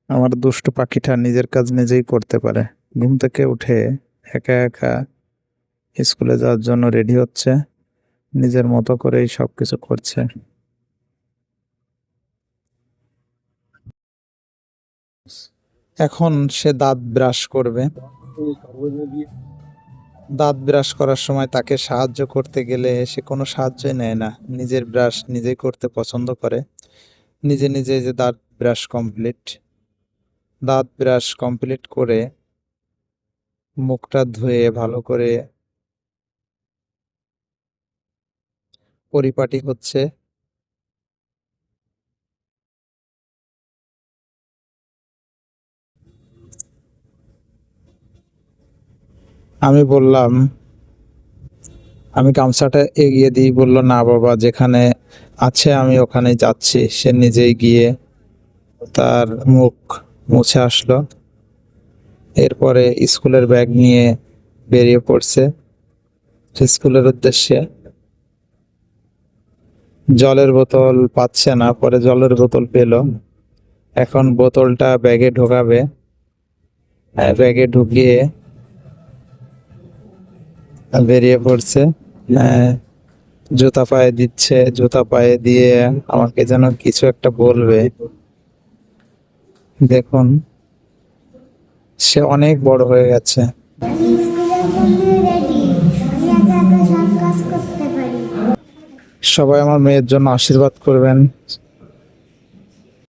আমার দুষ্টু পাখিটা নিজের কাজ নিজেই করতে পারে। ঘুম থেকে উঠে একা একা স্কুলে যাওয়ার জন্য রেডি হচ্ছে, নিজের মতো করেই সবকিছু করছে। এখন সে দাঁত ব্রাশ করবে। দাঁত ব্রাশ করার সময় তাকে সাহায্য করতে গেলে সে কোনো সাহায্যই নেয় না, নিজের ব্রাশ নিজেই করতে পছন্দ করে। নিজে নিজে যে দাঁত ব্রাশ কমপ্লিট, দাঁত ব্রাশ কমপ্লিট করে মুখটা ধুয়ে ভালো করে পরিপাটি হচ্ছে। আমি বললাম, আমি গামছাটা এগিয়ে দিই, বলল না বাবা, যেখানে আছে আমি ওখানে যাচ্ছি। সে নিজেই গিয়ে তার মুখ মুছে আসলো। এরপরে স্কুলের ব্যাগ নিয়ে বেরিয়ে পড়ছে স্কুলের উদ্দেশ্যে। জলের বোতল পাচ্ছে না, পরে জলের বোতল পেল। এখন বোতলটা ব্যাগে ঢোকাবে। ব্যাগে ঢুকিয়ে বেরিয়ে পড়ছে। জুতা পায়ে দিচ্ছে, জুতা পায়ে দিয়ে আমাকে যেন কিছু একটা বলবে। দেখুন, সে অনেক বড় হয়ে গেছে। আমি স্কুলের জন্য রেডি। আমি একা একা সব কাজ করতে পারি। সবাই আমার মেয়ের জন্য আশীর্বাদ করবেন।